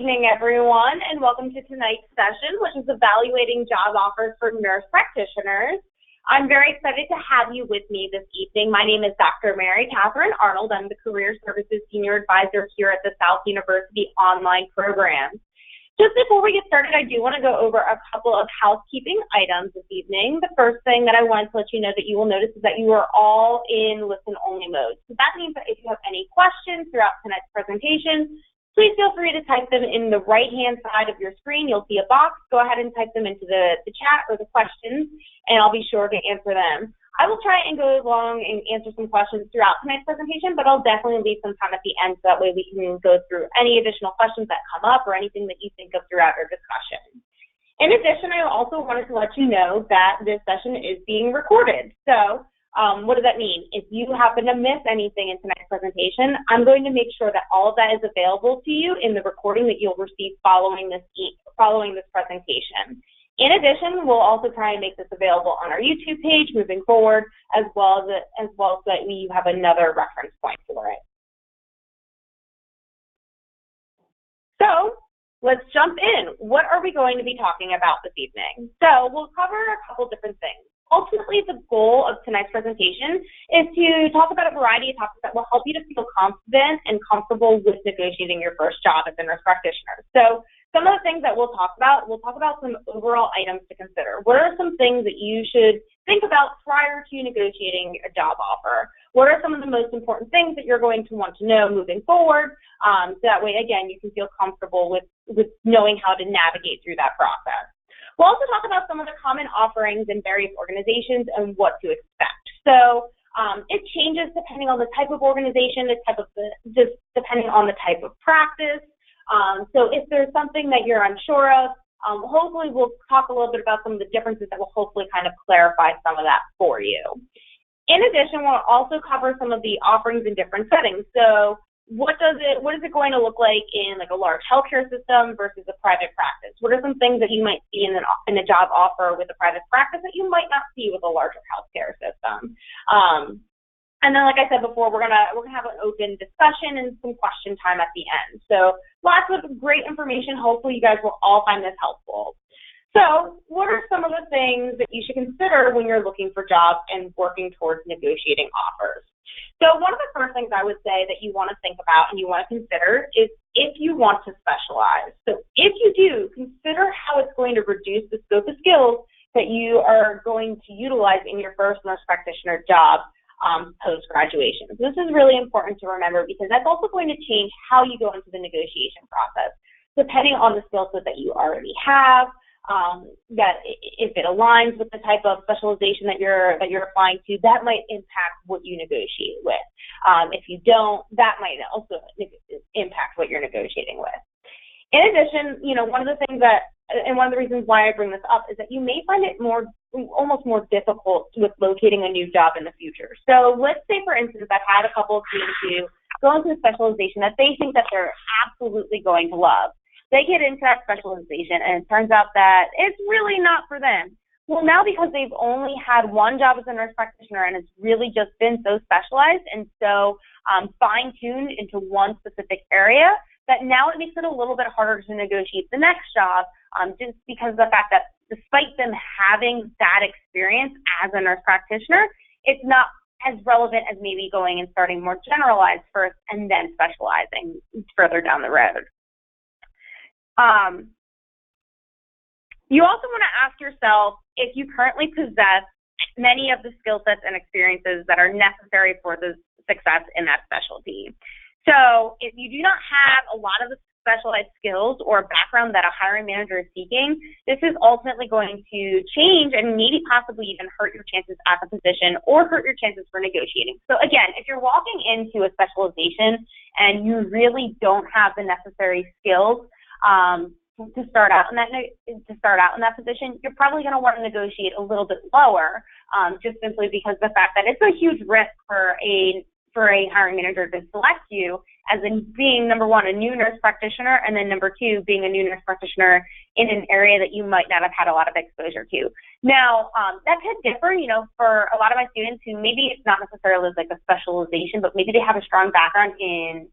evening, everyone, and welcome to tonight's session, which is evaluating job offers for nurse practitioners. I'm very excited to have you with me this evening. My name is Dr. Mary Catherine Arnold. I'm the Career Services Senior Advisor here at the South University online program. Just before we get started, I do want to go over a couple of housekeeping items this evening. The first thing that I wanted to let you know that you will notice is that you are all in listen-only mode. So that means that if you have any questions throughout tonight's presentation, please feel free to type them in the right-hand side of your screen. You'll see a box. Go ahead and type them into the chat or the questions, and I'll be sure to answer them. I will try and go along and answer some questions throughout tonight's presentation, but I'll definitely leave some time at the end so that way we can go through any additional questions that come up or anything that you think of throughout our discussion. In addition, I also wanted to let you know that this session is being recorded. So what does that mean? If you happen to miss anything in tonight's presentation, I'm going to make sure that all of that is available to you in the recording that you'll receive following this presentation. In addition, we'll also try and make this available on our YouTube page moving forward, as well as that we have another reference point for it. So let's jump in. What are we going to be talking about this evening? So we'll cover a couple different things. Ultimately, the goal of tonight's presentation is to talk about a variety of topics that will help you to feel confident and comfortable with negotiating your first job as a nurse practitioner. So some of the things that we'll talk about some overall items to consider. What are some things that you should think about prior to negotiating a job offer? What are some of the most important things that you're going to want to know moving forward? So that way, again, you can feel comfortable with knowing how to navigate through that process. We'll also talk about some of the common offerings in various organizations and what to expect. So it changes depending on the type of organization, depending on the type of practice. So if there's something that you're unsure of, hopefully we'll talk a little bit about some of the differences that will hopefully kind of clarify some of that for you. In addition, we'll also cover some of the offerings in different settings. So what is it going to look like in like a large healthcare system versus a private practice? What are some things that you might see in a job offer with a private practice that you might not see with a larger healthcare system? And then, like I said before, we're gonna have an open discussion and some question time at the end. So lots of great information. Hopefully, you guys will all find this helpful. So what are some of the things that you should consider when you're looking for jobs and working towards negotiating offers? So one of the first things I would say that you want to think about and you want to consider is if you want to specialize. So if you do, consider how it's going to reduce the scope of skills that you are going to utilize in your first nurse practitioner job post-graduation. So this is really important to remember because that's also going to change how you go into the negotiation process. Depending on the skill set that you already have, that if it aligns with the type of specialization that you're applying to, that might impact what you negotiate with. If you don't, that might also impact what you're negotiating with. In addition, one of the things and one of the reasons why I bring this up is that you may find it almost more difficult with locating a new job in the future. So let's say, for instance, I've had a couple of students who go into a specialization that they think that they're absolutely going to love. They get into that specialization, and it turns out that it's really not for them. Well, now because they've only had one job as a nurse practitioner and it's really just been so specialized and so fine-tuned into one specific area, that now it makes it a little bit harder to negotiate the next job just because of the fact that despite them having that experience as a nurse practitioner, it's not as relevant as maybe going and starting more generalized first and then specializing further down the road. You also want to ask yourself if you currently possess many of the skill sets and experiences that are necessary for the success in that specialty. So if you do not have a lot of the specialized skills or background that a hiring manager is seeking, this is ultimately going to change and maybe possibly even hurt your chances at the position or hurt your chances for negotiating. So again, if you're walking into a specialization and you really don't have the necessary skills to start out in that position, you're probably going to want to negotiate a little bit lower, just simply because the fact that it's a huge risk for a hiring manager to select you as in being, number one, a new nurse practitioner, and then number two, being a new nurse practitioner in an area that you might not have had a lot of exposure to. Now, that could differ, for a lot of my students who maybe it's not necessarily like a specialization, but maybe they have a strong background in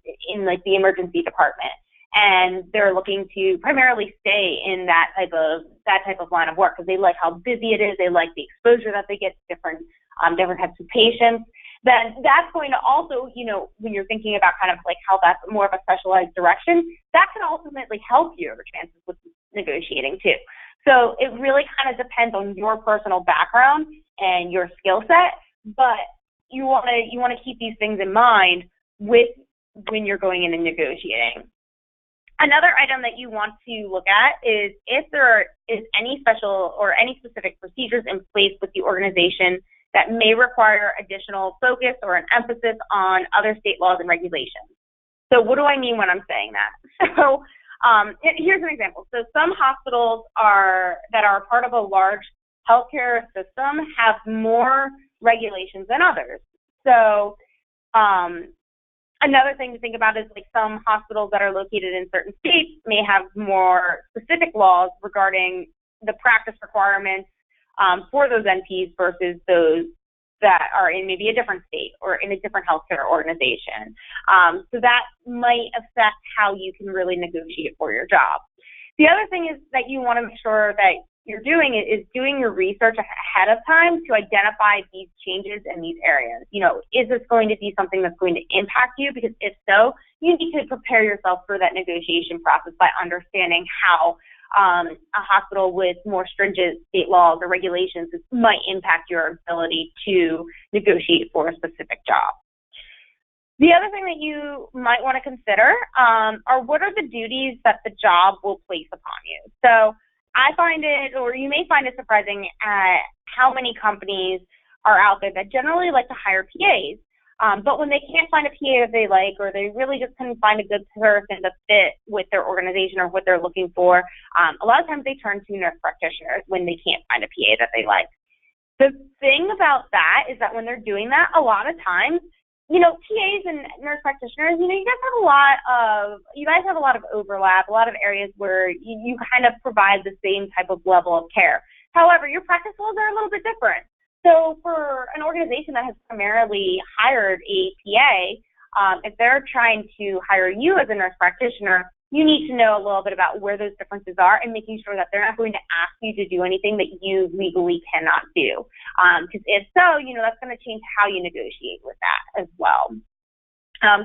like the emergency department. and they're looking to primarily stay in that type of line of work because they like how busy it is, they like the exposure that they get to different types of patients. Then that's going to also, when you're thinking about kind of like how that's more of a specialized direction, that can ultimately help your chances with negotiating too. So it really kind of depends on your personal background and your skill set, but you want to keep these things in mind when you're going in and negotiating. Another item that you want to look at is if there is any special or any specific procedures in place with the organization that may require additional focus or an emphasis on other state laws and regulations. So what do I mean when I'm saying that? So here's an example. So some hospitals that are part of a large healthcare system have more regulations than others. So another thing to think about is like some hospitals that are located in certain states may have more specific laws regarding the practice requirements for those NPs versus those that are in maybe a different state or in a different healthcare organization. So that might affect how you can really negotiate for your job. The other thing is that you want to make sure that you're doing is doing your research ahead of time to identify these changes in these areas. Is this going to be something that's going to impact you? Because if so, you need to prepare yourself for that negotiation process by understanding how a hospital with more stringent state laws or regulations might impact your ability to negotiate for a specific job. The other thing that you might want to consider are what are the duties that the job will place upon you. So I find it, or you may find it surprising at how many companies are out there that generally like to hire PAs. But when they can't find a PA that they like, or they really just couldn't find a good person to fit with their organization or what they're looking for, a lot of times they turn to nurse practitioners when they can't find a PA that they like. The thing about that is that when they're doing that, a lot of times, PAs and nurse practitioners, you guys have a lot of overlap, a lot of areas where you kind of provide the same type of level of care. However, your practice laws are a little bit different. So for an organization that has primarily hired a PA, if they're trying to hire you as a nurse practitioner, you need to know a little bit about where those differences are and making sure that they're not going to ask you to do anything that you legally cannot do. Because if so, that's going to change how you negotiate with that as well.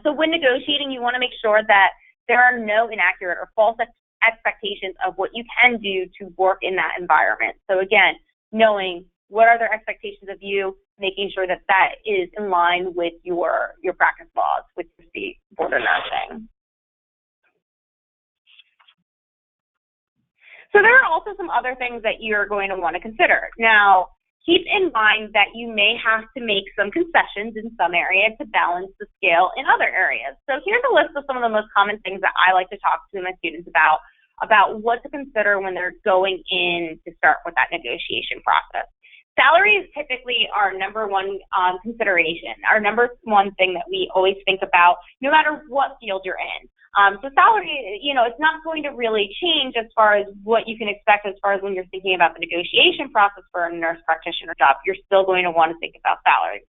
So when negotiating, you want to make sure that there are no inaccurate or false expectations of what you can do to work in that environment. So again, knowing what are their expectations of you, making sure that that is in line with your practice laws with your state board of nursing. So there are also some other things that you're going to want to consider. Now, keep in mind that you may have to make some concessions in some areas to balance the scale in other areas. So here's a list of some of the most common things that I like to talk to my students about what to consider when they're going in to start with that negotiation process. Salaries typically are number one consideration, our number one thing that we always think about no matter what field you're in. So salary, it's not going to really change as far as what you can expect as far as when you're thinking about the negotiation process for a nurse practitioner job. You're still going to want to think about salary.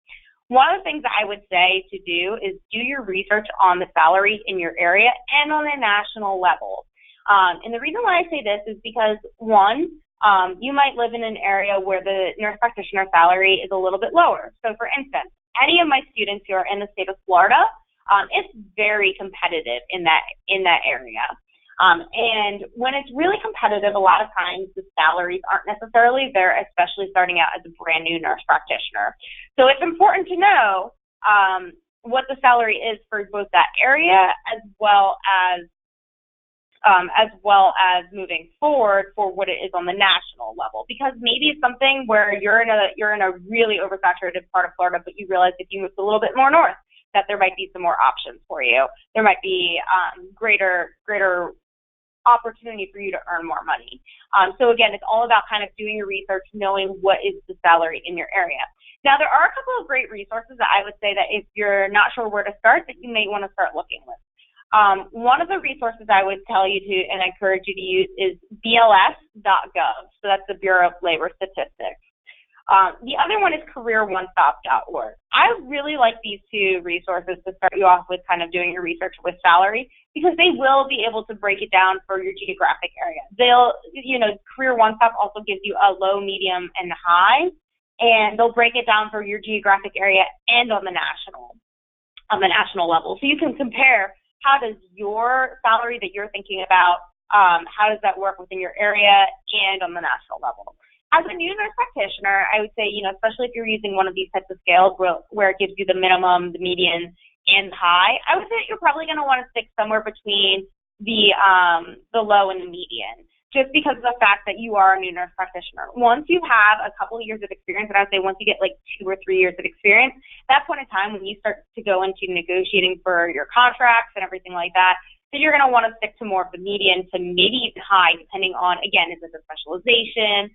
One of the things that I would say to do is do your research on the salary in your area and on a national level. And the reason why I say this is because, one, you might live in an area where the nurse practitioner salary is a little bit lower. So for instance, any of my students who are in the state of Florida, it's very competitive in that area. And when it's really competitive, a lot of times the salaries aren't necessarily there, especially starting out as a brand new nurse practitioner. So it's important to know what the salary is for both that area as well as moving forward for what it is on the national level, because maybe it's something where you're in a really oversaturated part of Florida, but you realize if you move a little bit more north that there might be some more options for you. There might be greater opportunity for you to earn more money. So again, it's all about kind of doing your research, knowing what is the salary in your area. Now, there are a couple of great resources that I would say that if you're not sure where to start, that you may want to start looking with. One of the resources I would tell you to and encourage you to use is BLS.gov. So that's the Bureau of Labor Statistics. The other one is careeronestop.org. I really like these two resources to start you off with kind of doing your research with salary, because they will be able to break it down for your geographic area. Career One Stop also gives you a low, medium, and high, and they'll break it down for your geographic area and on the national level. So you can compare, how does your salary that you're thinking about, how does that work within your area and on the national level? As a new nurse practitioner, I would say, especially if you're using one of these types of scales where it gives you the minimum, the median, and the high, I would say that you're probably going to want to stick somewhere between the low and the median, just because of the fact that you are a new nurse practitioner. Once you have a couple of years of experience, and I would say once you get like 2 or 3 years of experience, that point in time when you start to go into negotiating for your contracts and everything like that, so you're going to want to stick to more of the median to maybe even high, depending on, again, is it a specialization?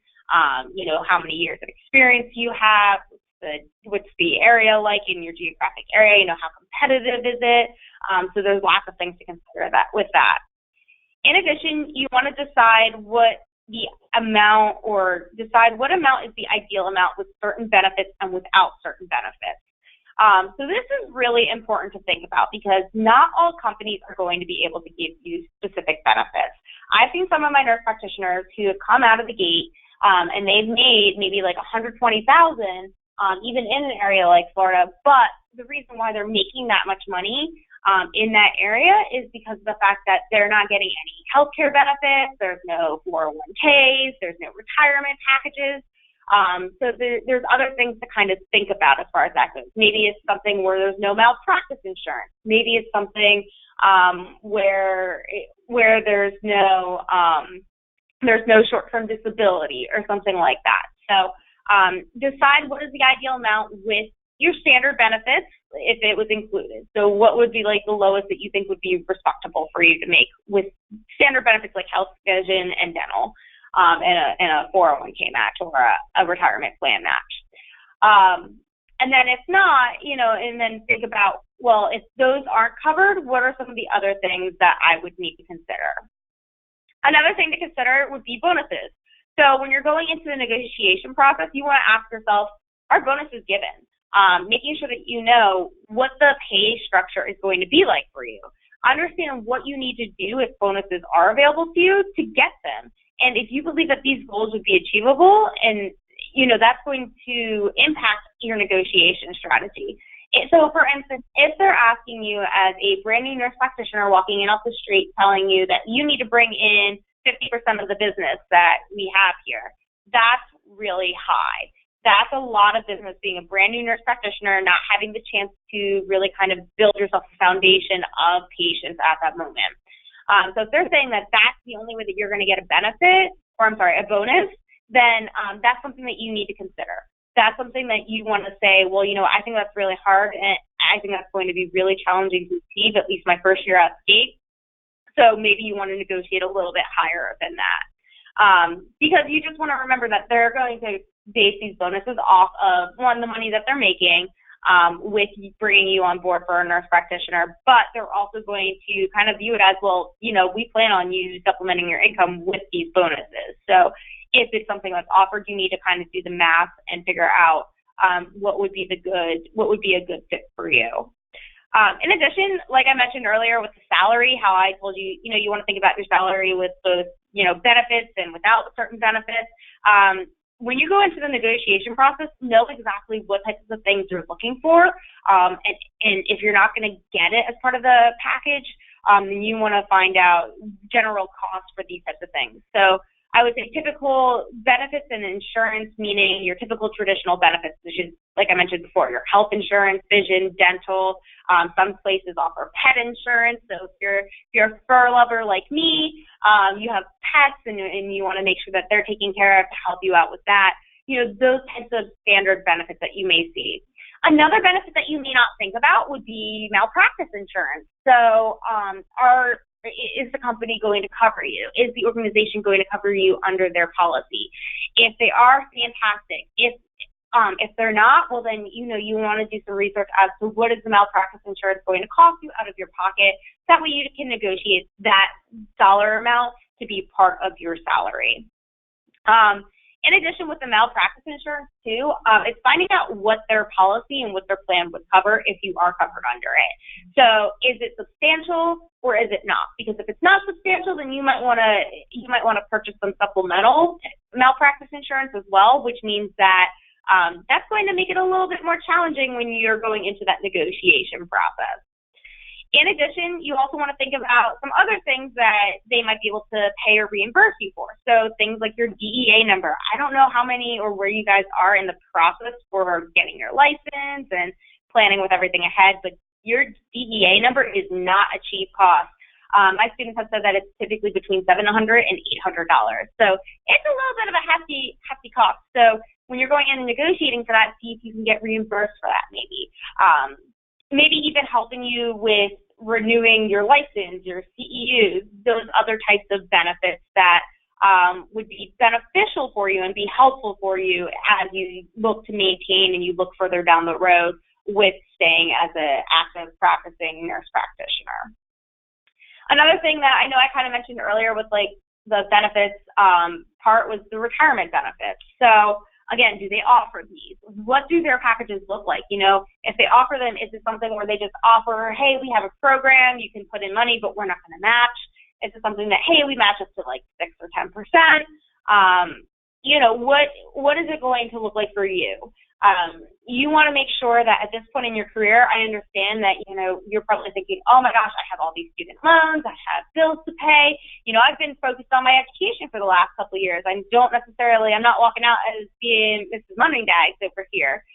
How many years of experience you have, what's the area like in your geographic area, how competitive is it? So there's lots of things to consider with that. In addition, you want to decide what amount is the ideal amount with certain benefits and without certain benefits. So this is really important to think about, because not all companies are going to be able to give you specific benefits. I've seen some of my nurse practitioners who have come out of the gate and they've made maybe like $120,000, even in an area like Florida. But the reason why they're making that much money in that area is because of the fact that they're not getting any healthcare benefits. There's no 401ks. There's no retirement packages. So there's other things to kind of think about as far as that goes. Maybe it's something where there's no malpractice insurance. Maybe it's something where there's no short-term disability or something like that. So decide what is the ideal amount with your standard benefits, if it was included. So what would be like the lowest that you think would be respectable for you to make with standard benefits like health, vision, and dental, and a 401k match or a retirement plan match. And then if not, and then think about, well, if those aren't covered, what are some of the other things that I would need to consider? Another thing to consider would be bonuses. So when you're going into the negotiation process, you want to ask yourself, are bonuses given? Making sure that you know what the pay structure is going to be like for you. Understand what you need to do if bonuses are available to you to get them. And if you believe that these goals would be achievable, and that's going to impact your negotiation strategy. So, for instance, if they're asking you as a brand new nurse practitioner walking in off the street telling you that you need to bring in 50% of the business that we have here, that's really high. That's a lot of business being a brand new nurse practitioner, not having the chance to really kind of build yourself a foundation of patients at that moment. So if they're saying that that's the only way that you're going to get a bonus, then that's something that you need to consider. That's something that you want to say, well, I think that's really hard, and I think that's going to be really challenging to achieve, at least my first year out of state. So maybe you want to negotiate a little bit higher than that. Because you just want to remember that they're going to base these bonuses off of, one, the money that they're making with bringing you on board for a nurse practitioner, but they're also going to kind of view it as, well, we plan on you supplementing your income with these bonuses. So if it's something that's offered, you need to kind of do the math and figure out what would be a good fit for you. In addition, like I mentioned earlier with the salary, how I told you, you want to think about your salary with both, benefits and without certain benefits. When you go into the negotiation process, know exactly what types of things you're looking for. And if you're not going to get it as part of the package, then you want to find out general costs for these types of things. So I would say typical benefits and insurance, meaning your typical traditional benefits, which is, like I mentioned before, your health insurance, vision, dental. Some places offer pet insurance. So if you're a fur lover like me, you have pets and you want to make sure that they're taken care of to help you out with that. Those types of standard benefits that you may see. Another benefit that you may not think about would be malpractice insurance. So is the company going to cover you? Is the organization going to cover you under their policy? If they are, fantastic. If they're not, well then you want to do some research as to what is the malpractice insurance going to cost you out of your pocket. That way you can negotiate that dollar amount to be part of your salary. In addition, with the malpractice insurance too, it's finding out what their policy and what their plan would cover if you are covered under it. So is it substantial or is it not? Because if it's not substantial, then you might want to purchase some supplemental malpractice insurance as well, which means that that's going to make it a little bit more challenging when you're going into that negotiation process. In addition, you also want to think about some other things that they might be able to pay or reimburse you for. So things like your DEA number. I don't know how many or where you guys are in the process for getting your license and planning with everything ahead, but your DEA number is not a cheap cost. My students have said that it's typically between $700 and $800. So it's a little bit of a hefty cost. So when you're going in and negotiating for that, see if you can get reimbursed for that maybe. Maybe even helping you with renewing your license, your CEUs, those other types of benefits that would be beneficial for you and be helpful for you as you look to maintain and you look further down the road with staying as an active practicing nurse practitioner. Another thing that I know I kind of mentioned earlier with like the benefits part was the retirement benefits. So again, do they offer these? What do their packages look like? You know, if they offer them, is it something where they just offer, hey, we have a program, you can put in money, but we're not going to match? Is it something that, hey, we match up to like 6 or 10%? You know, what is it going to look like for you? You want to make sure that at this point in your career, I understand that, you know, you're probably thinking, oh my gosh, I have all these student loans, I have bills to pay. You know, I've been focused on my education for the last couple of years. I'm not walking out as being Mrs. Moneybags over here.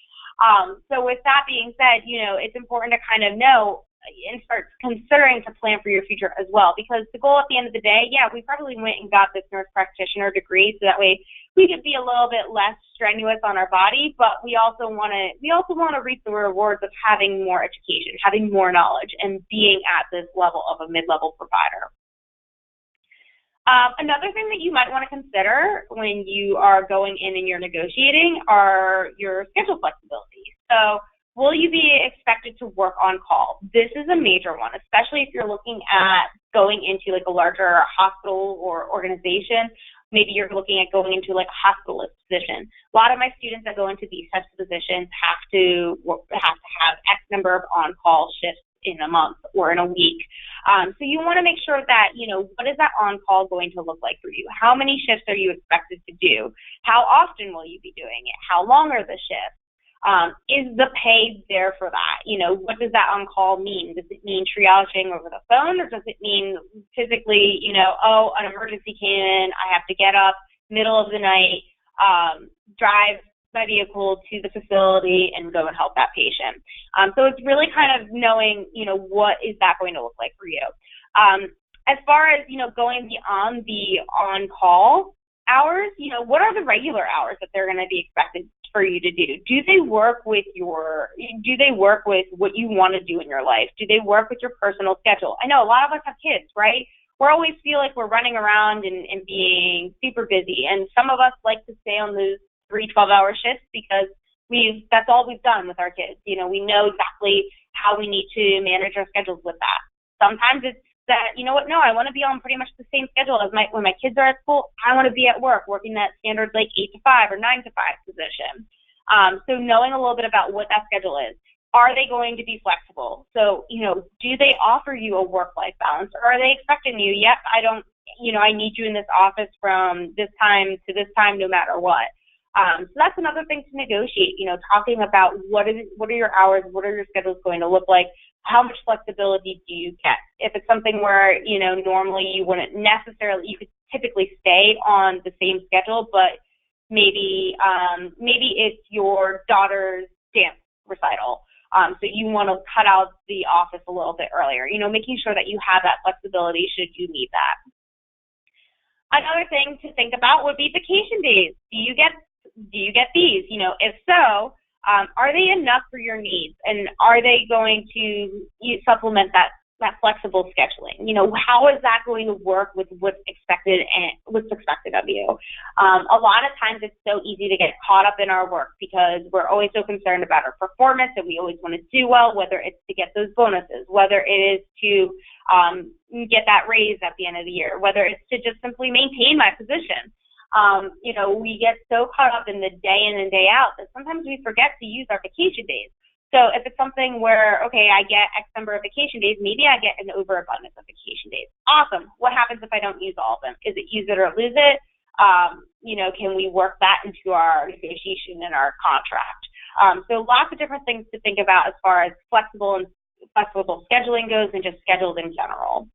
So with that being said, you know, it's important to kind of know and start considering to plan for your future as well, because the goal at the end of the day, yeah, we probably went and got this nurse practitioner degree so that way we could be a little bit less strenuous on our body, but we also want to reap the rewards of having more education, having more knowledge, and being at this level of a mid-level provider. Another thing that you might want to consider when you are going in and you're negotiating are your schedule flexibility. So will you be expected to work on call? This is a major one, especially if you're looking at going into like a larger hospital or organization. Maybe you're looking at going into like a hospitalist position. A lot of my students that go into these types of positions have to have X number of on-call shifts in a month or in a week. So you want to make sure that, you know, what is that on-call going to look like for you? How many shifts are you expected to do? How often will you be doing it? How long are the shifts? Is the pay there for that? You know, what does that on-call mean? Does it mean triaging over the phone, or does it mean physically, you know, oh, an emergency came in, I have to get up middle of the night, drive my vehicle to the facility and go and help that patient? So it's really kind of knowing, you know, what is that going to look like for you? As far as, you know, going beyond the on-call hours, you know, what are the regular hours that they're going to be expected for you to do? Do they work with what you want to do in your life? Do they work with your personal schedule? I know a lot of us have kids, right? We always feel like we're running around and being super busy, and some of us like to stay on those 3 12-hour shifts because that's all we've done with our kids. You know, we know exactly how we need to manage our schedules with that. Sometimes it's that, you know what, no, I want to be on pretty much the same schedule as when my kids are at school. I want to be at work working that standard like 8 to 5 or 9 to 5 position. So knowing a little bit about what that schedule is. Are they going to be flexible? So, you know, do they offer you a work-life balance, or are they expecting you, yep, I need you in this office from this time to this time no matter what? So that's another thing to negotiate, you know, talking about what are your hours, what are your schedules going to look like, how much flexibility do you get? If it's something where, you know, normally you wouldn't necessarily, you could typically stay on the same schedule, but maybe it's your daughter's dance recital. So you want to cut out the office a little bit earlier, you know, making sure that you have that flexibility should you need that. Another thing to think about would be vacation days. Do you get these? You know, if so, are they enough for your needs, and are they going to supplement that flexible scheduling? You know, how is that going to work with what's expected of you? A lot of times it's so easy to get caught up in our work because we're always so concerned about our performance and we always want to do well, whether it's to get those bonuses, whether it is to get that raise at the end of the year, whether it's to just simply maintain my position. We get so caught up in the day in and day out that sometimes we forget to use our vacation days. So if it's something where, okay, I get X number of vacation days, maybe I get an overabundance of vacation days. Awesome. What happens if I don't use all of them? Is it use it or lose it? Can we work that into our negotiation and our contract? So lots of different things to think about as far as flexible scheduling goes and just scheduled in general.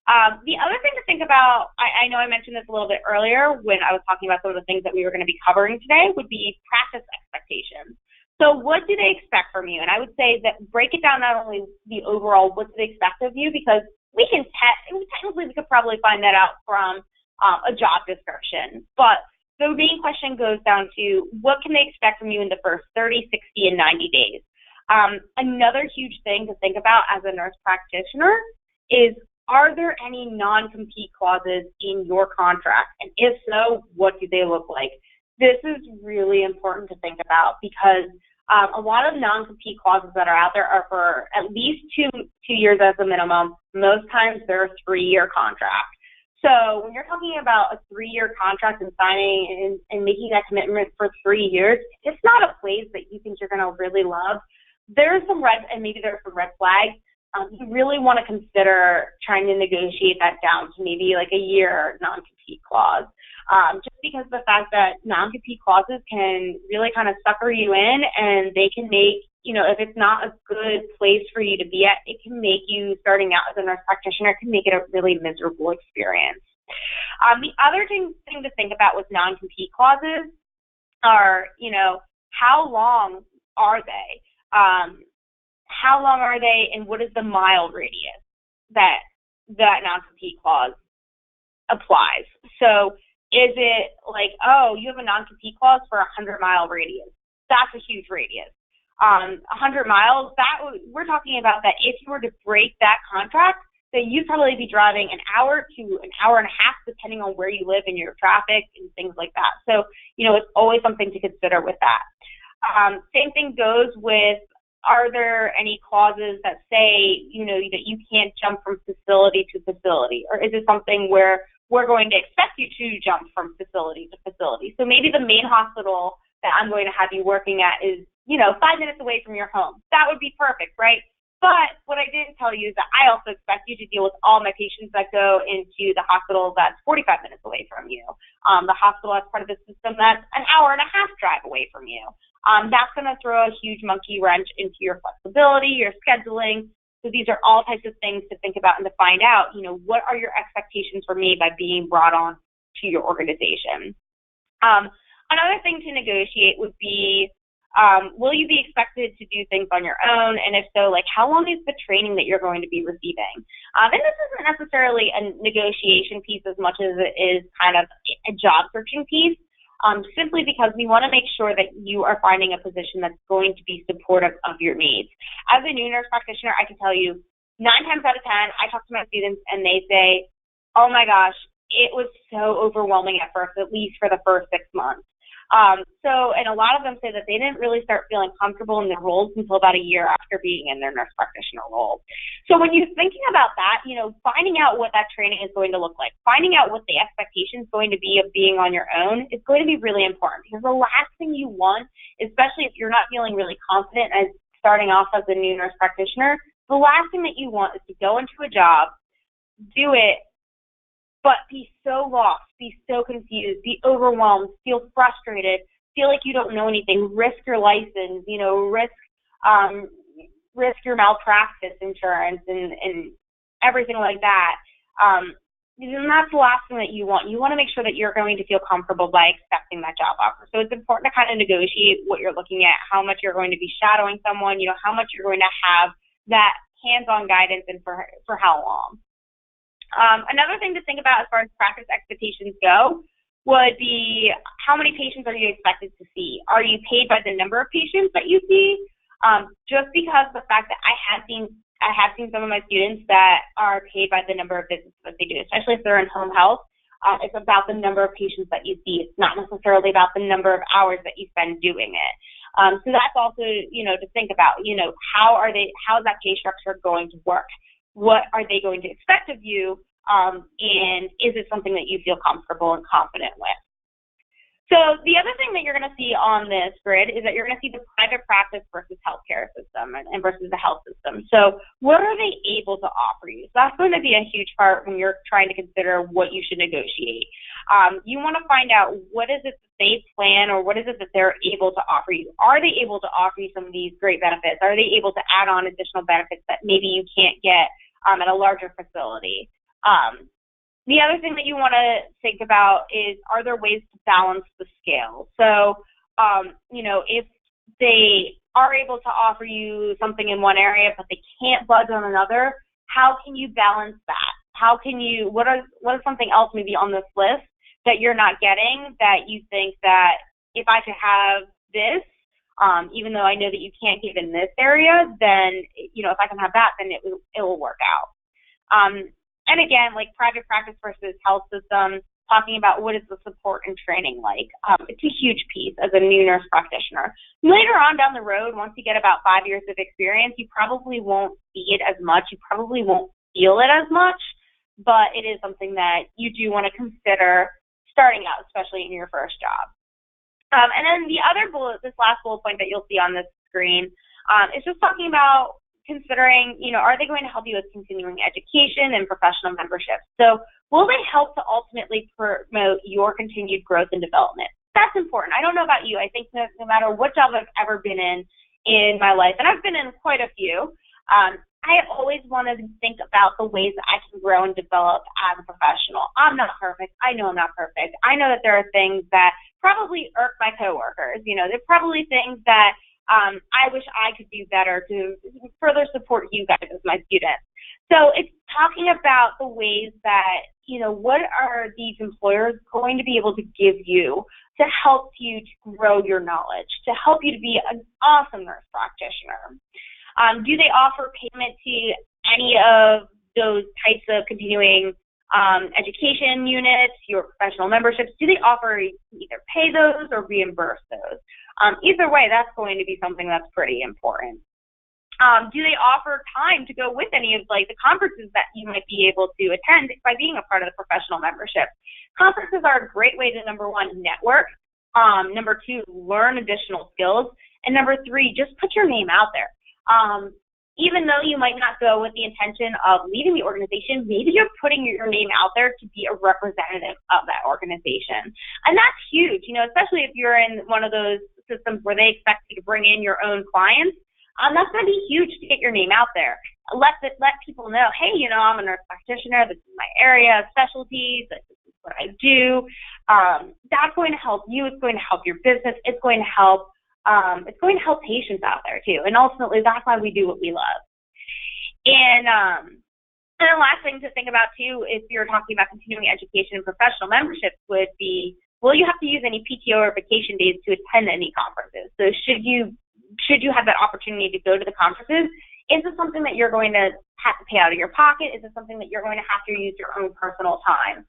The other thing to think about, I know I mentioned this a little bit earlier when I was talking about some of the things that we were going to be covering today, would be practice expectations. So what do they expect from you? And I would say that break it down not only the overall what do they expect of you, because technically we could probably find that out from a job description, but the main question goes down to what can they expect from you in the first 30, 60, and 90 days. Another huge thing to think about as a nurse practitioner is, are there any non-compete clauses in your contract? And if so, what do they look like? This is really important to think about because a lot of non-compete clauses that are out there are for at least two years as a minimum. Most times they're a 3-year contract. So when you're talking about a 3-year contract and signing and making that commitment for 3 years, it's not a place that you think you're going to really love. There's some red flags. You really want to consider trying to negotiate that down to maybe like a year non-compete clause. Just because of the fact that non-compete clauses can really kind of sucker you in, and they can make, if it's not a good place for you to be at, it can make you, starting out as a nurse practitioner, it can make it a really miserable experience. The other thing to think about with non-compete clauses are, how long are they? How long are they, and what is the mile radius that non-compete clause applies? So is it like, oh, you have a non-compete clause for a 100-mile radius? That's a huge radius. 100 miles, we're talking about that if you were to break that contract, then you'd probably be driving an hour to an hour and a half, depending on where you live and your traffic and things like that. So, it's always something to consider with that. Same thing goes with, are there any clauses that say, that you can't jump from facility to facility? Or is it something where we're going to expect you to jump from facility to facility? So maybe the main hospital that I'm going to have you working at is, 5 minutes away from your home. That would be perfect, right? But what I didn't tell you is that I also expect you to deal with all my patients that go into the hospital that's 45 minutes away from you. The hospital that's part of the system that's an hour and a half drive away from you. That's going to throw a huge monkey wrench into your flexibility, your scheduling. So these are all types of things to think about and to find out, what are your expectations for me by being brought on to your organization? Another thing to negotiate would be, will you be expected to do things on your own? And if so, how long is the training that you're going to be receiving? And this isn't necessarily a negotiation piece as much as it is kind of a job searching piece, simply because we want to make sure that you are finding a position that's going to be supportive of your needs. As a new nurse practitioner, I can tell you 9 times out of 10, I talk to my students and they say, oh my gosh, it was so overwhelming at first, at least for the first 6 months. And a lot of them say that they didn't really start feeling comfortable in their roles until about a year after being in their nurse practitioner role. So when you're thinking about that, finding out what that training is going to look like, finding out what the expectation is going to be of being on your own is going to be really important, because the last thing you want, especially if you're not feeling really confident as starting off as a new nurse practitioner, the last thing that you want is to go into a job, do it, but be so lost, be so confused, be overwhelmed, feel frustrated, feel like you don't know anything, risk your license, risk your malpractice insurance and everything like that. And that's the last thing that you want. You want to make sure that you're going to feel comfortable by accepting that job offer. So it's important to kind of negotiate what you're looking at, how much you're going to be shadowing someone, how much you're going to have that hands-on guidance and for how long. Another thing to think about as far as practice expectations go would be, how many patients are you expected to see? Are you paid by the number of patients that you see? Just because of the fact that I have seen some of my students that are paid by the number of visits that they do, especially if they're in home health. It's about the number of patients that you see. It's not necessarily about the number of hours that you spend doing it. So that's also, to think about, how is that pay structure going to work? What are they going to expect of you, and is it something that you feel comfortable and confident with? So the other thing that you're going to see on this grid is that you're going to see the private practice versus healthcare system and versus the health system. So what are they able to offer you? So that's going to be a huge part when you're trying to consider what you should negotiate. You want to find out what is it that they plan, or what is it that they're able to offer you. Are they able to offer you some of these great benefits? Are they able to add on additional benefits that maybe you can't get at a larger facility? The other thing that you want to think about is, are there ways to balance the scale? So, if they are able to offer you something in one area, but they can't budge on another, how can you balance that? How can you, what is something else maybe on this list that you're not getting that you think that if I could have this, even though I know that you can't give in this area, then, if I can have that, then it will work out. And again, like private practice versus health system, talking about what is the support and training like. It's a huge piece as a new nurse practitioner. Later on down the road, once you get about 5 years of experience, you probably won't see it as much. You probably won't feel it as much, but it is something that you do want to consider starting out, especially in your first job. And then the other bullet, this last bullet point that you'll see on this screen, is just talking about considering, are they going to help you with continuing education and professional memberships? So will they help to ultimately promote your continued growth and development? That's important. I don't know about you. I think that no matter what job I've ever been in my life, and I've been in quite a few, I always wanted to think about the ways that I can grow and develop as a professional. I'm not perfect. I know I'm not perfect. I know that there are things that probably irk my coworkers. There's probably things that I wish I could do better to further support you guys as my students. So it's talking about the ways that, what are these employers going to be able to give you to help you to grow your knowledge, to help you to be an awesome nurse practitioner? Do they offer payment to any of those types of continuing education units, your professional memberships? Do they offer either pay those or reimburse those? Either way, that's going to be something that's pretty important. Do they offer time to go with any of the conferences that you might be able to attend by being a part of the professional membership? Conferences are a great way to, number one, network, number two, learn additional skills, and number three, just put your name out there. Even though you might not go with the intention of leading the organization, maybe you're putting your name out there to be a representative of that organization. And that's huge, especially if you're in one of those systems where they expect you to bring in your own clients. That's going to be huge to get your name out there. Let people know, hey, I'm a nurse practitioner. This is my area of specialties. This is what I do. That's going to help you. It's going to help your business. It's going to help patients out there too. And ultimately, that's why we do what we love. And the last thing to think about too, if you're talking about continuing education and professional memberships, would be, will you have to use any PTO or vacation days to attend any conferences? So should you have that opportunity to go to the conferences, is it something that you're going to have to pay out of your pocket? Is it something that you're going to have to use your own personal time?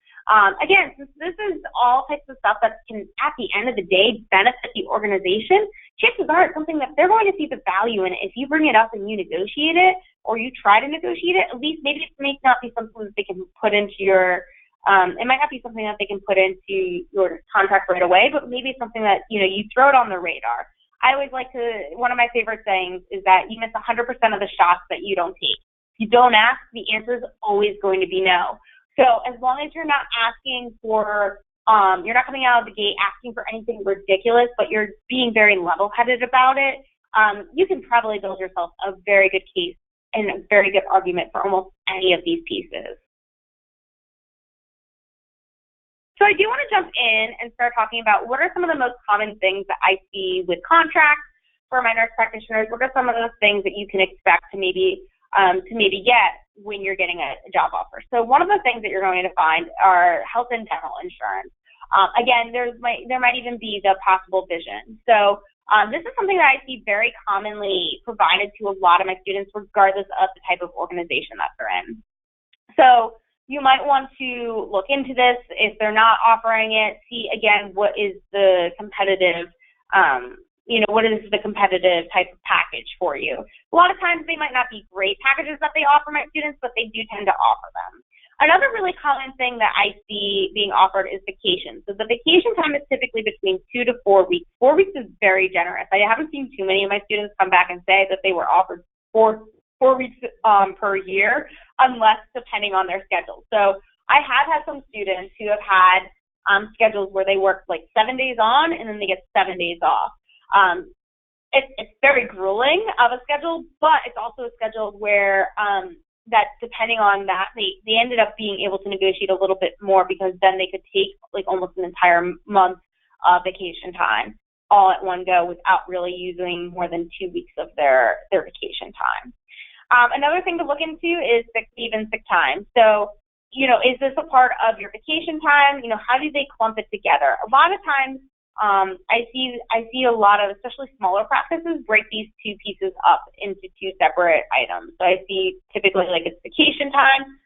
Again, since this is all types of stuff that can, at the end of the day, benefit the organization, chances are it's something that they're going to see the value in it. If you bring it up and you negotiate it, or you try to negotiate it, at least maybe it may not be something that they can put into your it might not be something that they can put into your contract right away, but maybe it's something that, you throw it on the radar. I always one of my favorite sayings is that you miss 100% of the shots that you don't take. If you don't ask, the answer is always going to be no. So as long as you're not asking for, you're not coming out of the gate asking for anything ridiculous, but you're being very level-headed about it, you can probably build yourself a very good case and a very good argument for almost any of these pieces. So I do want to jump in and start talking about what are some of the most common things that I see with contracts for my nurse practitioners. What are some of those things that you can expect to maybe get when you're getting a job offer? So one of the things that you're going to find are health and dental insurance. Again, there might even be the possible vision. So this is something that I see very commonly provided to a lot of my students, regardless of the type of organization that they're in. So you might want to look into this. If they're not offering it, see again what is the competitive, what is the competitive type of package for you. A lot of times they might not be great packages that they offer my students, but they do tend to offer them. Another really common thing that I see being offered is vacation. So the vacation time is typically between 2 to 4 weeks. 4 weeks is very generous. I haven't seen too many of my students come back and say that they were offered four weeks per year, unless depending on their schedule. So I have had some students who have had schedules where they work like 7 days on and then they get 7 days off. It's very grueling of a schedule, but it's also a schedule where that depending on that, they ended up being able to negotiate a little bit more, because then they could take like almost an entire month of vacation time all at one go without really using more than 2 weeks of their vacation time. Another thing to look into is sick leave and sick time. So, is this a part of your vacation time? How do they clump it together? A lot of times, I see a lot of, especially smaller practices, break these two pieces up into two separate items. So I see typically like it's vacation time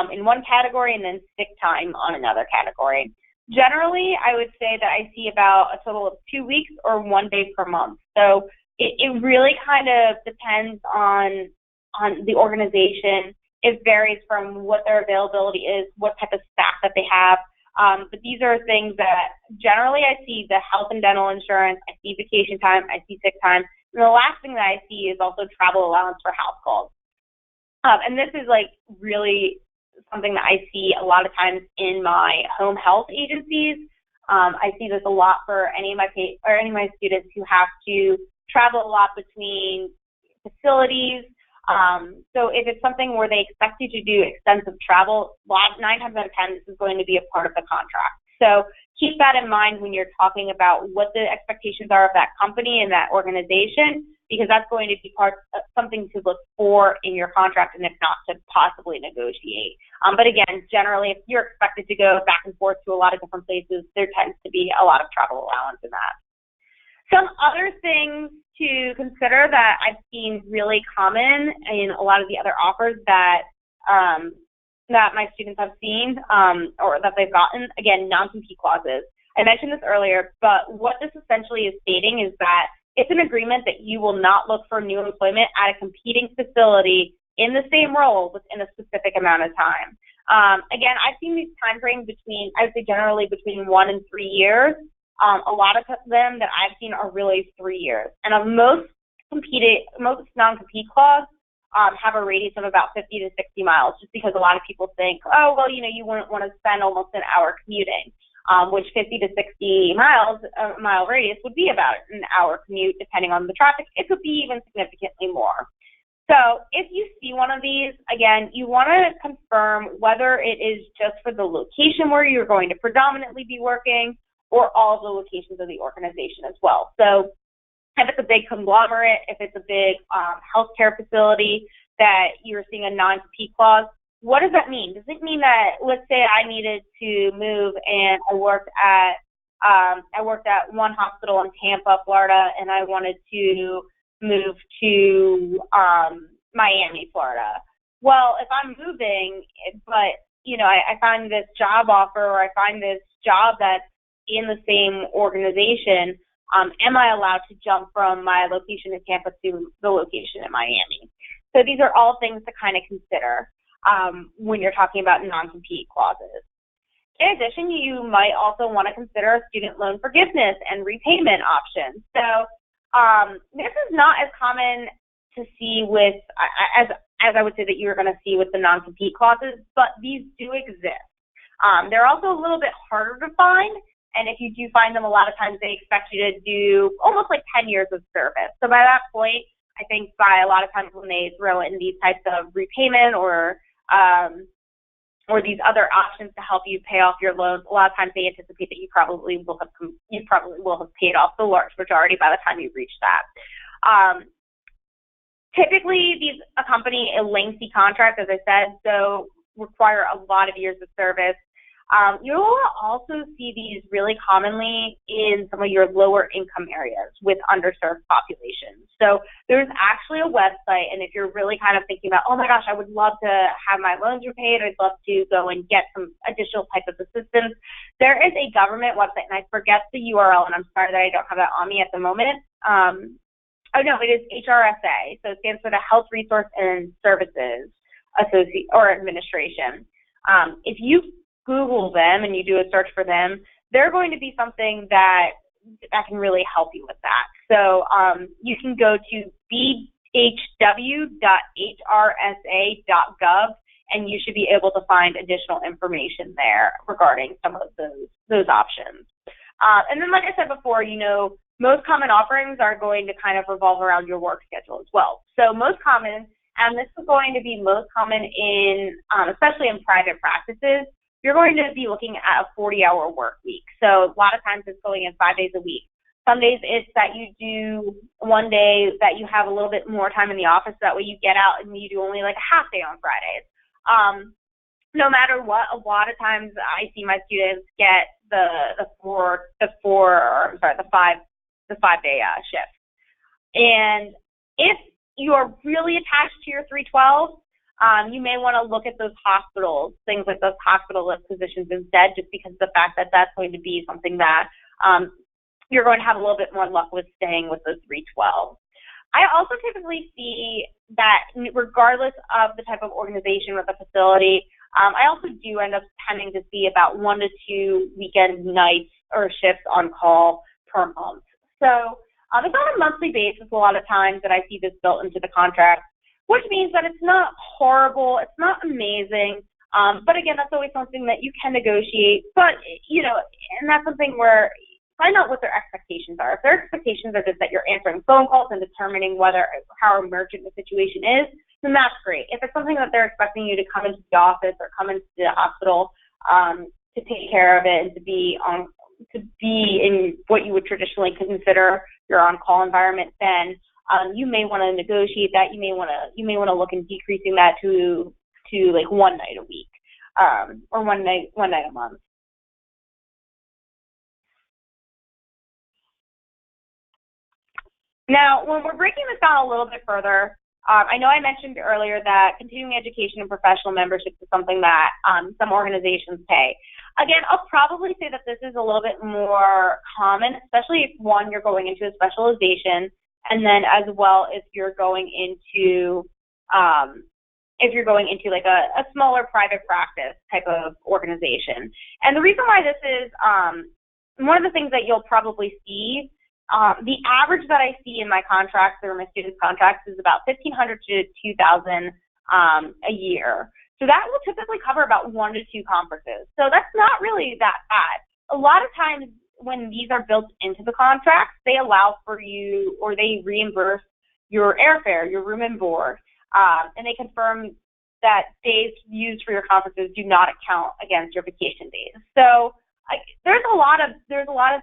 in one category and then sick time on another category. Generally, I would say that I see about a total of 2 weeks or 1 day per month. So it really kind of depends on the organization. It varies from what their availability is, what type of staff that they have. But these are things that generally I see the health and dental insurance, I see vacation time, I see sick time. And the last thing that I see is also travel allowance for house calls. And this is like really something that I see a lot of times in my home health agencies. I see this a lot for any of my students who have to travel a lot between facilities. So if it's something where they expect you to do extensive travel, 9 times out of 10, this is going to be a part of the contract. So keep that in mind when you're talking about what the expectations are of that company and that organization, because that's going to be something to look for in your contract, and if not, to possibly negotiate. But again, generally, if you're expected to go back and forth to a lot of different places, there tends to be a lot of travel allowance in that. Some other things to consider that I've seen really common in a lot of the other offers that my students have seen or that they've gotten, again, non-compete clauses. I mentioned this earlier, but what this essentially is stating is that it's an agreement that you will not look for new employment at a competing facility in the same role within a specific amount of time. Again, I've seen these time frames I would say generally between 1 and 3 years. A lot of them that I've seen are really 3 years. And most non-compete clauses have a radius of about 50 to 60 miles, just because a lot of people think, oh, well, you wouldn't want to spend almost an hour commuting, which 50 to 60 miles, a mile radius would be about an hour commute, depending on the traffic. It could be even significantly more. So if you see one of these, again, you want to confirm whether it is just for the location where you're going to predominantly be working, or all of the locations of the organization as well. So if it's a big conglomerate, if it's a big healthcare facility that you're seeing a non-compete clause, what does that mean? Does it mean that, let's say I needed to move and I worked at one hospital in Tampa, Florida, and I wanted to move to Miami, Florida. Well, if I'm moving, but I find this job offer, or I find this job that's in the same organization, am I allowed to jump from my location in Tampa to the location in Miami? So these are all things to kind of consider when you're talking about non-compete clauses. In addition, you might also want to consider student loan forgiveness and repayment options. So this is not as common to see with, as I would say that you're going to see with the non-compete clauses, but these do exist. They're also a little bit harder to find. And if you do find them, a lot of times they expect you to do almost like 10 years of service. So by that point, I think by a lot of times when they throw in these types of repayment or these other options to help you pay off your loans, a lot of times they anticipate that you probably will have paid off the large majority by the time you reach that. Typically, these accompany a lengthy contract, as I said, so require a lot of years of service. You will also see these really commonly in some of your lower income areas with underserved populations. So there's actually a website, and if you're really kind of thinking about, oh my gosh, I would love to have my loans repaid, I'd love to go and get some additional type of assistance, there is a government website, and I forget the URL, and I'm sorry that I don't have that on me at the moment. It is HRSA, so it stands for the Health Resource and Services Administration. If you Google them and you do a search for them, they're going to be something that can really help you with that. So you can go to bhw.hrsa.gov, and you should be able to find additional information there regarding some of those options. And then, like I said before, most common offerings are going to kind of revolve around your work schedule as well. So most common, and this is going to be most common in, especially in private practices, you're going to be looking at a 40-hour work week. So a lot of times it's going in 5 days a week. Some days it's that you do one day that you have a little bit more time in the office. That way you get out and you do only like a half day on Fridays. No matter what, a lot of times I see my students get the 5-day shift. And if you are really attached to your 312, you may want to look at those hospitals, things like those hospitalist positions instead, just because of the fact that that's going to be something that you're going to have a little bit more luck with staying with those 312. I also typically see that regardless of the type of organization or the facility, I also do end up tending to see about 1 to 2 weekend nights or shifts on call per month. So it's on a monthly basis a lot of times that I see this built into the contract, which means that it's not horrible, it's not amazing, but again, that's always something that you can negotiate. But, and that's something where find out what their expectations are. If their expectations are just that you're answering phone calls and determining how emergent the situation is, then that's great. If it's something that they're expecting you to come into the office or come into the hospital to take care of it and to be in what you would traditionally consider your on-call environment, then you may want to negotiate that. You may want to look in decreasing that to like one night a week or one night a month. Now, when we're breaking this down a little bit further, I know I mentioned earlier that continuing education and professional membership is something that some organizations pay. Again, I'll probably say that this is a little bit more common, especially if, one, you're going into a specialization, and then as well if you're going into like a smaller private practice type of organization. And the reason why this is one of the things that you'll probably see. The average that I see in my contracts or my students' contracts is about $1,500 to $2,000 a year. So that will typically cover about 1 to 2 conferences. So that's not really that bad. A lot of times when these are built into the contracts, they allow for you or they reimburse your airfare, your room and board, and they confirm that days used for your conferences do not account against your vacation days. So there's a lot of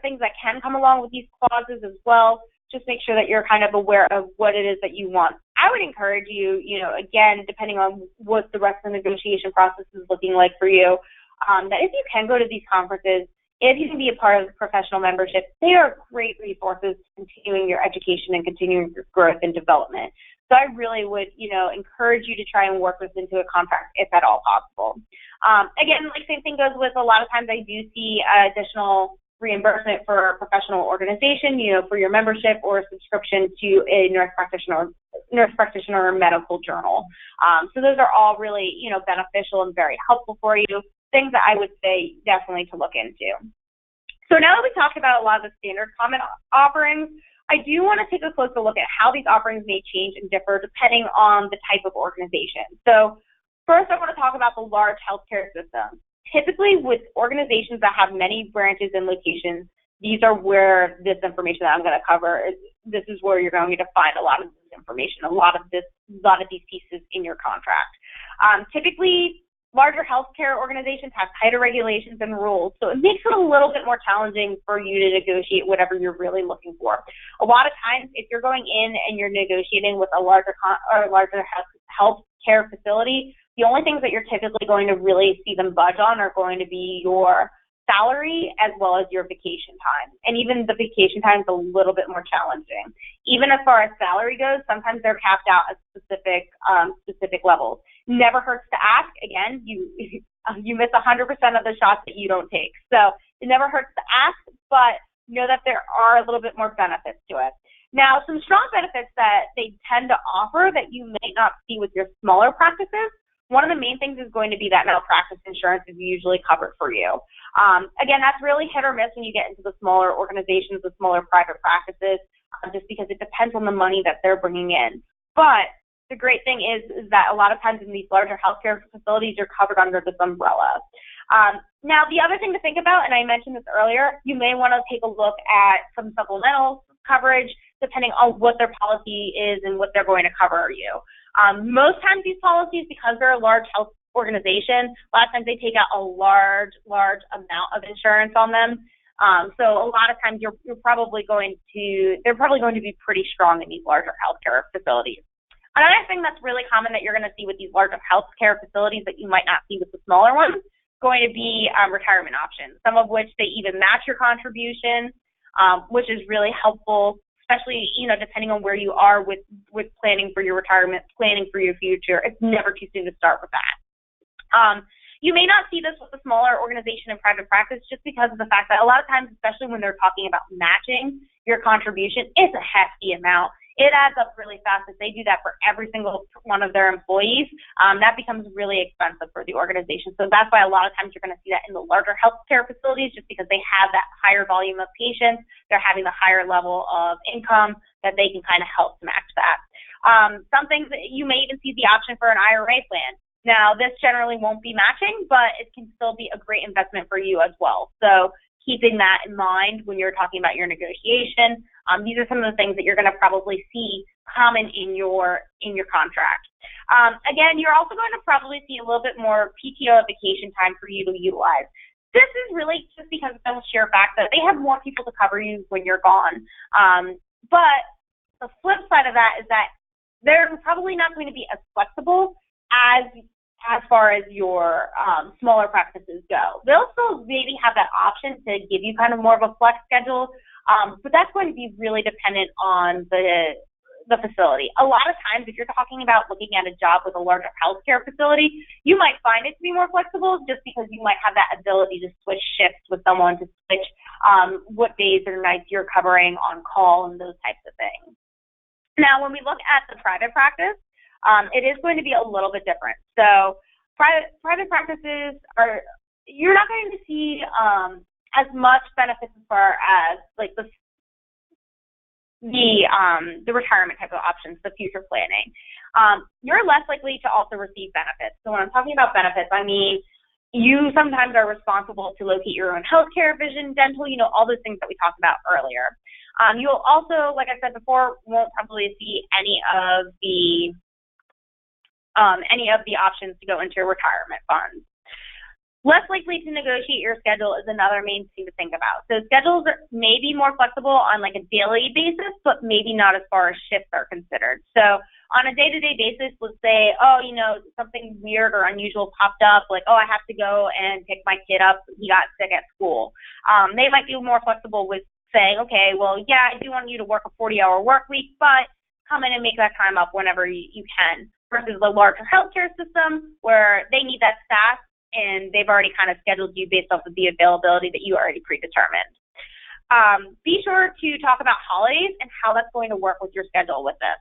things that can come along with these clauses as well. Just make sure that you're kind of aware of what it is that you want. I would encourage you, again, depending on what the rest of the negotiation process is looking like for you, that if you can go to these conferences, if you can be a part of the professional membership, they are great resources to continuing your education and continuing your growth and development. So I really would, encourage you to try and work this into a contract if at all possible. Again, like same thing goes with a lot of times I do see additional reimbursement for a professional organization, for your membership or subscription to a nurse practitioner or medical journal. So those are all really, beneficial and very helpful for you, things that I would say definitely to look into. So now that we talked about a lot of the standard common offerings, I do want to take a closer look at how these offerings may change and differ depending on the type of organization. So first, I want to talk about the large healthcare systems. Typically, with organizations that have many branches and locations, these are where this information that I'm going to cover, this is where you're going to find a lot of this information, a lot of these pieces in your contract. Typically, larger healthcare organizations have tighter regulations and rules, so it makes it a little bit more challenging for you to negotiate whatever you're really looking for. A lot of times, if you're going in and you're negotiating with a larger healthcare facility, the only things that you're typically going to really see them budge on are going to be your salary as well as your vacation time. And even the vacation time is a little bit more challenging. Even as far as salary goes, sometimes they're capped out at specific levels. Never hurts to ask. Again, you miss 100% of the shots that you don't take. So it never hurts to ask, but know that there are a little bit more benefits to it. Now, some strong benefits that they tend to offer that you may not see with your smaller practices one of the main things is going to be that malpractice insurance is usually covered for you. Again, that's really hit or miss when you get into the smaller organizations, the smaller private practices, just because it depends on the money that they're bringing in. But the great thing is that a lot of times in these larger healthcare facilities, you're covered under this umbrella. Now, the other thing to think about, and I mentioned this earlier, you may want to take a look at some supplemental coverage depending on what their policy is and what they're going to cover you. Most times these policies, because they're a large health organization, a lot of times they take out a large amount of insurance on them. So a lot of times they're probably going to be pretty strong in these larger healthcare facilities. Another thing that's really common that you're going to see with these larger healthcare facilities that you might not see with the smaller ones, going to be retirement options, some of which they even match your contribution, which is really helpful, especially, depending on where you are with planning for your retirement, planning for your future. It's never too soon to start with that. You may not see this with a smaller organization in private practice just because of the fact that a lot of times, especially when they're talking about matching your contribution, it's a hefty amount. It adds up really fast. If they do that for every single one of their employees, that becomes really expensive for the organization. So that's why a lot of times you're going to see that in the larger healthcare facilities, just because they have that higher volume of patients, they're having the higher level of income that they can kind of help to match that. Some things that you may even see the option for an IRA plan. Now, this generally won't be matching, but it can still be a great investment for you as well. So keeping that in mind when you're talking about your negotiation, these are some of the things that you're going to probably see common in your contract. Again, you're also going to probably see a little bit more PTO vacation time for you to utilize. This is really just because of the sheer fact that they have more people to cover you when you're gone. But the flip side of that is that they're probably not going to be as flexible as far as your smaller practices go. They'll still maybe have that option to give you kind of more of a flex schedule, but that's going to be really dependent on the facility. A lot of times, if you're talking about looking at a job with a larger healthcare facility, you might find it to be more flexible just because you might have that ability to switch shifts with someone, to switch what days or nights you're covering on call and those types of things. Now, when we look at the private practice, it is going to be a little bit different. So private practices you're not going to see as much benefits as far as like the retirement type of options, the future planning. You're less likely to also receive benefits. So when I'm talking about benefits, I mean you sometimes are responsible to locate your own healthcare, vision, dental, all those things that we talked about earlier. You'll also, like I said before, won't probably see any of the options to go into your retirement funds. Less likely to negotiate your schedule is another main thing to think about. So schedules may be more flexible on like a daily basis, but maybe not as far as shifts are considered. So on a day-to-day basis, let's say, something weird or unusual popped up, like, I have to go and pick my kid up, he got sick at school. They might be more flexible with saying, okay, well, yeah, I do want you to work a 40-hour work week, but come in and make that time up whenever you can, versus the larger healthcare system where they need that staff and they've already kind of scheduled you based off of the availability that you already predetermined. Be sure to talk about holidays and how that's going to work with your schedule with this.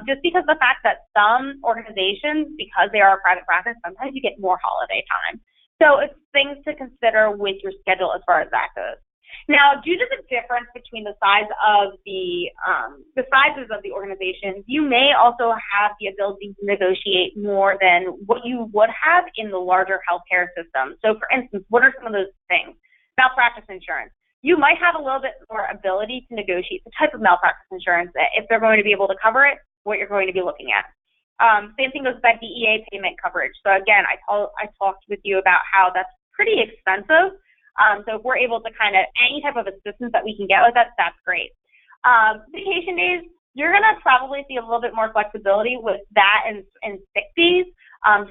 Just because of the fact that some organizations, because they are a private practice, sometimes you get more holiday time. So it's things to consider with your schedule as far as that goes. Now, due to the difference between the sizes of the organizations, you may also have the ability to negotiate more than what you would have in the larger healthcare system. So, for instance, what are some of those things? Malpractice insurance. You might have a little bit more ability to negotiate the type of malpractice insurance that if they're going to be able to cover it, what you're going to be looking at. Same thing goes with that DEA payment coverage. So again, I talked with you about how that's pretty expensive. So if we're able to kind of, any type of assistance that we can get with that, that's great. Vacation days, you're going to probably see a little bit more flexibility with that and sick days,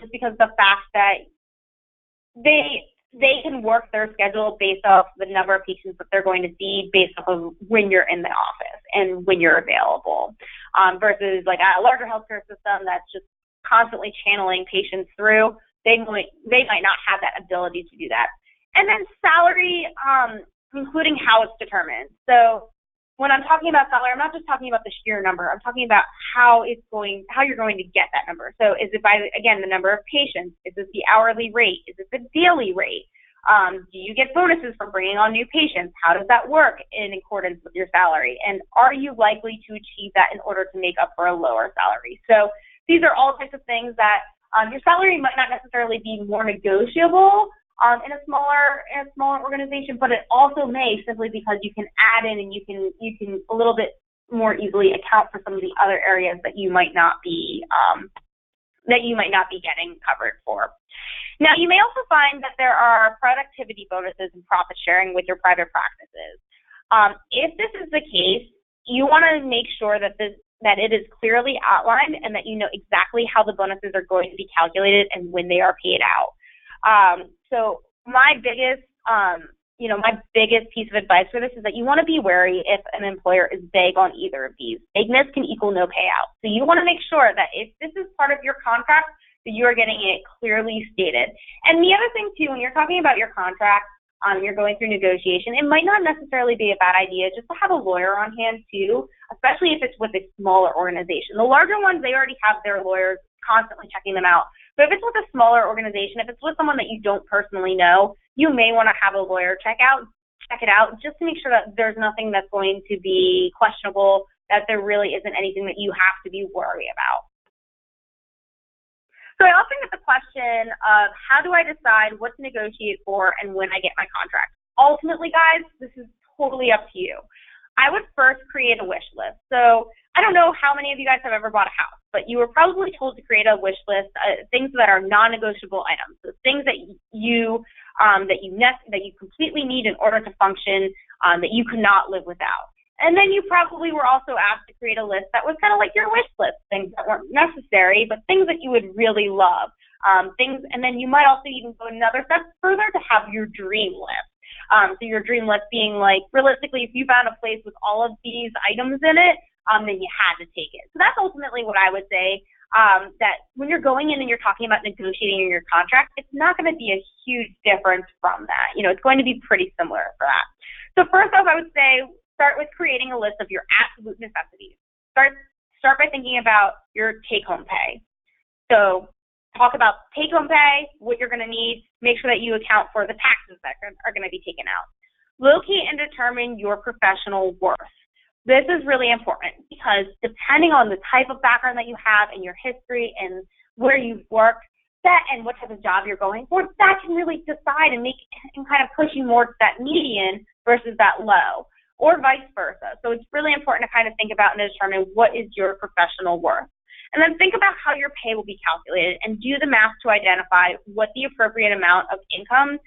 just because of the fact that they can work their schedule based off the number of patients that they're going to see based off of when you're in the office and when you're available, versus like a larger healthcare system that's just constantly channeling patients through. They might not have that ability to do that. And then salary, including how it's determined. So when I'm talking about salary, I'm not just talking about the sheer number. I'm talking about how you're going to get that number. So is it by, again, the number of patients? Is it the hourly rate? Is it the daily rate? Do you get bonuses for bringing on new patients? How does that work in accordance with your salary? And are you likely to achieve that in order to make up for a lower salary? So these are all types of things that your salary might not necessarily be more negotiable in a smaller organization, but it also may, simply because you can add in and you can a little bit more easily account for some of the other areas that you might not be getting covered for. Now, you may also find that there are productivity bonuses and profit sharing with your private practices. If this is the case, you want to make sure that it is clearly outlined and that you know exactly how the bonuses are going to be calculated and when they are paid out. So my biggest piece of advice for this is that you want to be wary if an employer is vague on either of these. Vagueness can equal no payout. So you want to make sure that if this is part of your contract, that you are getting it clearly stated. And the other thing too, when you're talking about your contract, you're going through negotiation, it might not necessarily be a bad idea just to have a lawyer on hand too, especially if it's with a smaller organization. The larger ones, they already have their lawyers constantly checking them out. But if it's with a smaller organization, if it's with someone that you don't personally know, you may want to have a lawyer check it out just to make sure that there's nothing that's going to be questionable, that there really isn't anything that you have to be worried about. So I often get the question of how do I decide what to negotiate for and when I get my contract? Ultimately, guys, this is totally up to you. I would first create a wish list. So I don't know how many of you guys have ever bought a house, but you were probably told to create a wish list, things that are non-negotiable items, so things that you completely need in order to function, that you could not live without. And then you probably were also asked to create a list that was kind of like your wish list, things that weren't necessary, but things that you would really love. And then you might also even go another step further to have your dream list. So your dream list being like, realistically, if you found a place with all of these items in it, then you had to take it. So that's ultimately what I would say, that when you're going in and you're talking about negotiating your contract, it's not going to be a huge difference from that. It's going to be pretty similar for that. So first off, I would say, start with creating a list of your absolute necessities. Start by thinking about your take-home pay. So talk about take-home pay, what you're going to need. Make sure that you account for the taxes that are going to be taken out. Locate and determine your professional worth. This is really important because depending on the type of background that you have and your history and where you've worked, and what type of job you're going for, that can really decide and kind of push you more to that median versus that low, or vice versa. So it's really important to kind of think about and determine what is your professional worth. And then think about how your pay will be calculated and do the math to identify what the appropriate amount of income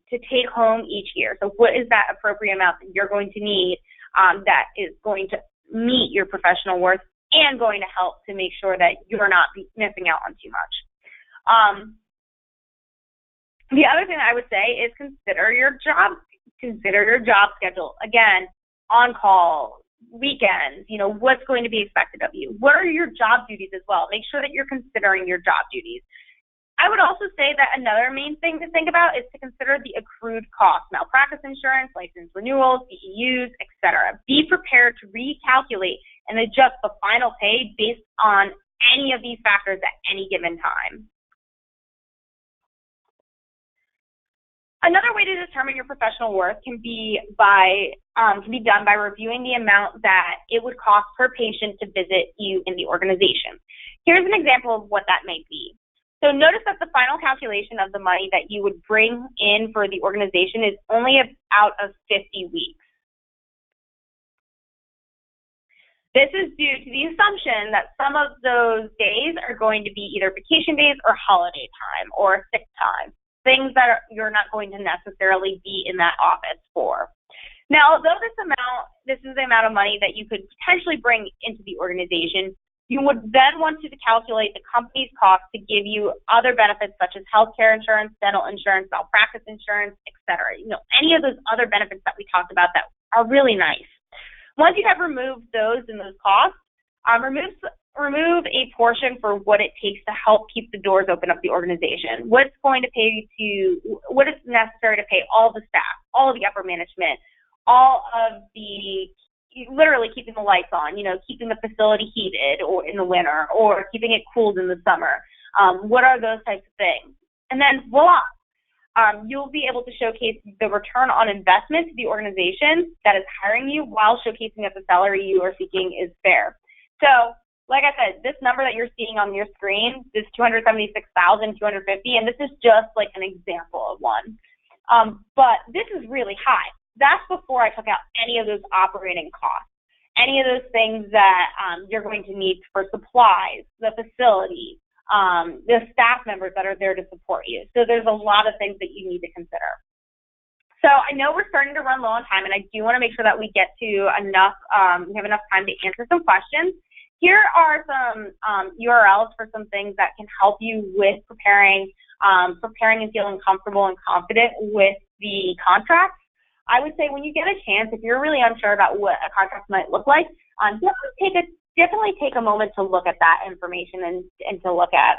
to take home each year. So what is that appropriate amount that you're going to need that is going to meet your professional worth and going to help to make sure that you're not missing out on too much. The other thing I would say is consider your job schedule. Again, on call, weekends, what's going to be expected of you. What are your job duties as well? Make sure that you're considering your job duties. I would also say that another main thing to think about is to consider the accrued costs, malpractice insurance, license renewals, DEUs, etc. Be prepared to recalculate and adjust the final pay based on any of these factors at any given time. Another way to determine your professional worth can be done by reviewing the amount that it would cost per patient to visit you in the organization. Here's an example of what that may be. So notice that the final calculation of the money that you would bring in for the organization is only out of 50 weeks. This is due to the assumption that some of those days are going to be either vacation days or holiday time or sick time, things that you're not going to necessarily be in that office for. Now, although this is the amount of money that you could potentially bring into the organization, you would then want to calculate the company's cost to give you other benefits such as healthcare insurance, dental insurance, malpractice insurance, etc. Any of those other benefits that we talked about that are really nice. Once you have removed those and those costs, remove a portion for what it takes to help keep the doors open of the organization. What is necessary to pay all the staff, all of the upper management, all of the, literally keeping the lights on, keeping the facility heated or in the winter, or keeping it cooled in the summer. What are those types of things? And then voila, you'll be able to showcase the return on investment to the organization that is hiring you while showcasing that the salary you are seeking is fair. So, like I said, this number that you're seeing on your screen, this $276,250, and this is just like an example of one. But this is really high. That's before I took out any of those operating costs, any of those things that you're going to need for supplies, the facility, the staff members that are there to support you. So there's a lot of things that you need to consider. So I know we're starting to run low on time, and I do want to make sure that we get to enough, we have enough time to answer some questions. Here are some URLs for some things that can help you with preparing and feeling comfortable and confident with the contract. I would say when you get a chance, if you're really unsure about what a contract might look like, definitely take a moment to look at that information and to look at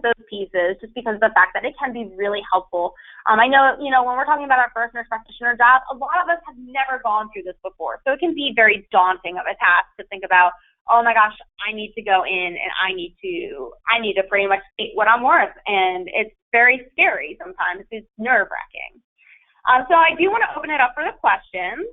those pieces, just because of the fact that it can be really helpful. I know, when we're talking about our first nurse practitioner job, a lot of us have never gone through this before, so it can be very daunting of a task to think about, oh my gosh, I need to go in and I need to pretty much state what I'm worth, and it's very scary sometimes. It's nerve-wracking. So I do want to open it up for the questions.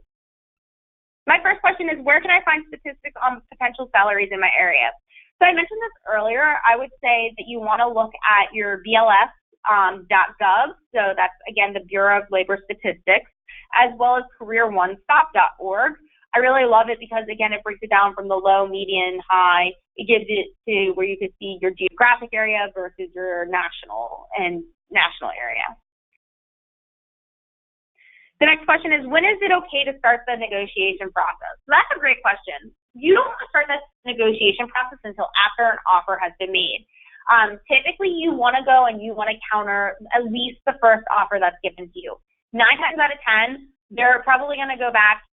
My first question is, where can I find statistics on potential salaries in my area? So I mentioned this earlier. I would say that you want to look at your BLS.gov. So that's, again, the Bureau of Labor Statistics, as well as careeronestop.org. I really love it because, again, it breaks it down from the low, median, high. It gives it to where you can see your geographic area versus your national area. The next question is, when is it okay to start the negotiation process? So that's a great question. You don't want to start this negotiation process until after an offer has been made. Typically, you want to go and you want to counter at least the first offer that's given to you. 9 times out of 10, they're probably going to go back.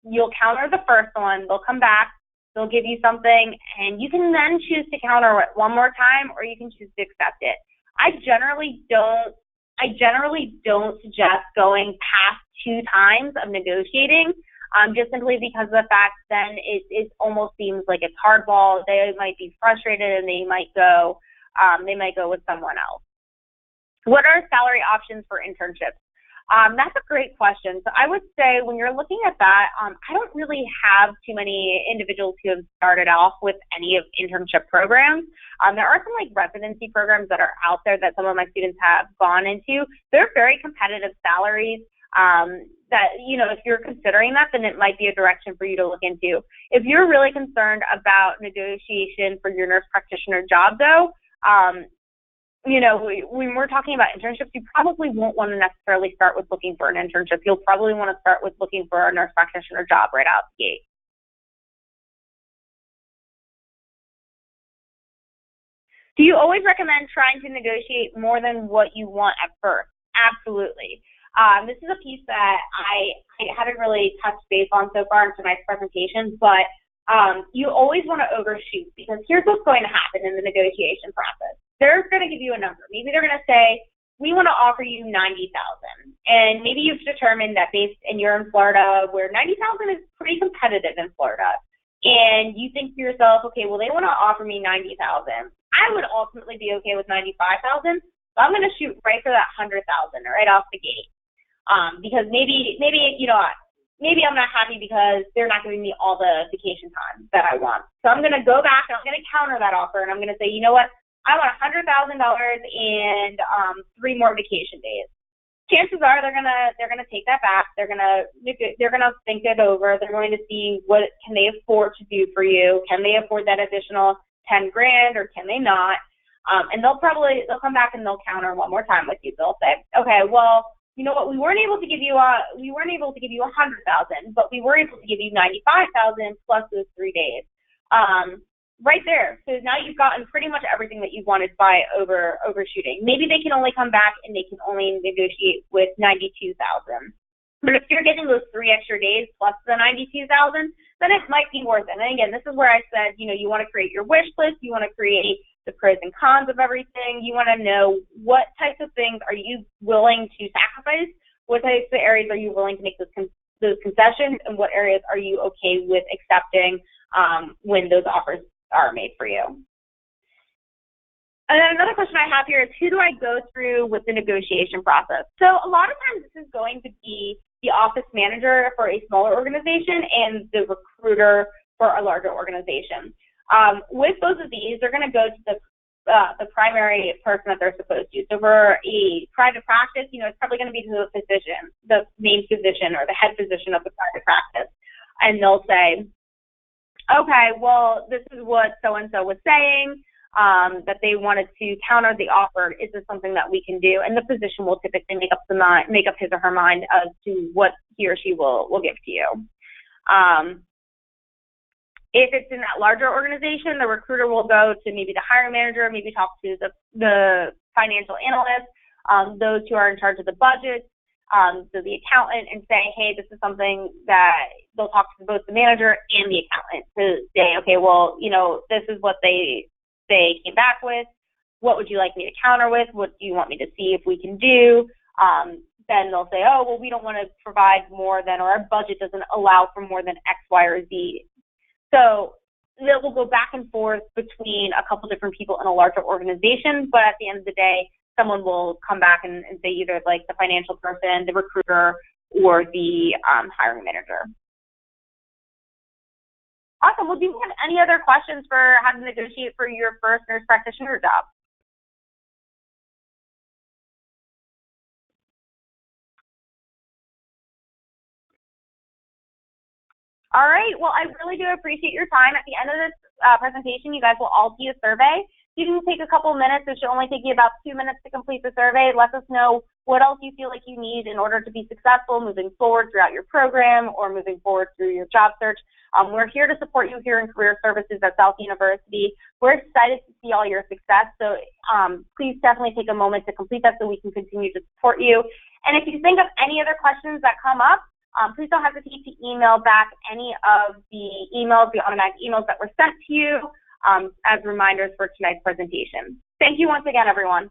You'll counter the first one. They'll come back. They'll give you something, and you can then choose to counter it one more time, or you can choose to accept it. I generally don't suggest going past 2 times of negotiating, just simply because of the fact then it almost seems like it's hardball. They might be frustrated and they might go with someone else. What are salary options for internships? That's a great question. So I would say when you're looking at that, I don't really have too many individuals who have started off with any of internship programs. There are some like residency programs that are out there that some of my students have gone into. They're very competitive salaries that, if you're considering that, then it might be a direction for you to look into. If you're really concerned about negotiation for your nurse practitioner job, though, when we're talking about internships, you probably won't want to necessarily start with looking for an internship. You'll probably want to start with looking for a nurse practitioner job right out the gate. Do you always recommend trying to negotiate more than what you want at first? Absolutely. This is a piece that I haven't really touched base on so far in tonight's presentation, but you always want to overshoot, because here's what's going to happen in the negotiation process. They're going to give you a number. Maybe they're going to say, we want to offer you $90,000. And maybe you've determined that you're in Florida, where $90,000 is pretty competitive in Florida. And you think to yourself, okay, well, they want to offer me $90,000. I would ultimately be okay with $95,000, so I'm going to shoot right for that $100,000 right off the gate. Because maybe I'm not happy because they're not giving me all the vacation time that I want. So I'm going to go back and I'm going to counter that offer, and I'm going to say, you know what? I want $100,000 and 3 more vacation days. Chances are they're gonna take that back. They're gonna think it over. They're going to see what can they afford to do for you. Can they afford that additional $10,000 or can they not? And they'll come back and they'll counter one more time with you. They'll say, okay, well, you know what? We weren't able to give you $100,000, but we were able to give you $95,000 plus those 3 days. Right there. So now you've gotten pretty much everything that you wanted by overshooting. Maybe they can only come back and they can only negotiate with $92,000. But if you're getting those 3 extra days plus the $92,000, then it might be worth it. And again, this is where I said, you want to create your wish list. You want to create the pros and cons of everything. You want to know what types of things are you willing to sacrifice What types of areas are you willing to make those concessions, and what areas are you okay with accepting when those offers are made for you? And then another question I have here is, who do I go through with the negotiation process? So a lot of times this is going to be the office manager for a smaller organization and the recruiter for a larger organization. With both of these, they're going to go to the primary person that they're supposed to. So for a private practice, you know, it's probably going to be to the physician, the main physician or the head physician of the private practice. And they'll say, okay, well, this is what so-and-so was saying, that they wanted to counter the offer. Is this something that we can do? And the physician will typically make up his or her mind as to what he or she will give to you. If it's in that larger organization, the recruiter will go to maybe the hiring manager, maybe talk to the financial analyst, those who are in charge of the budget, so the accountant, and say, hey, this is something that they'll talk to both the manager and the accountant to say, okay, well, you know, this is what they came back with. What would you like me to counter with? What do you want me to see if we can do? Then they'll say, oh, well, we don't want to provide more than, or our budget doesn't allow for more than X, Y, or Z. So it will go back and forth between a couple different people in a larger organization, but at the end of the day, someone will come back and say either like the financial person, the recruiter, or the hiring manager. Awesome. Well, do you have any other questions for how to negotiate for your first nurse practitioner job? All right. Well, I really do appreciate your time. At the end of this presentation, you guys will all see a survey. You can take a couple minutes. It should only take you about 2 minutes to complete the survey. Let us know what else you feel like you need in order to be successful moving forward throughout your program or moving forward through your job search. We're here to support you here in Career Services at South University. We're excited to see all your success. So please definitely take a moment to complete that so we can continue to support you. And if you think of any other questions that come up, please don't hesitate to email back any of the emails, the automatic emails that were sent to you as reminders for tonight's presentation. Thank you once again, everyone.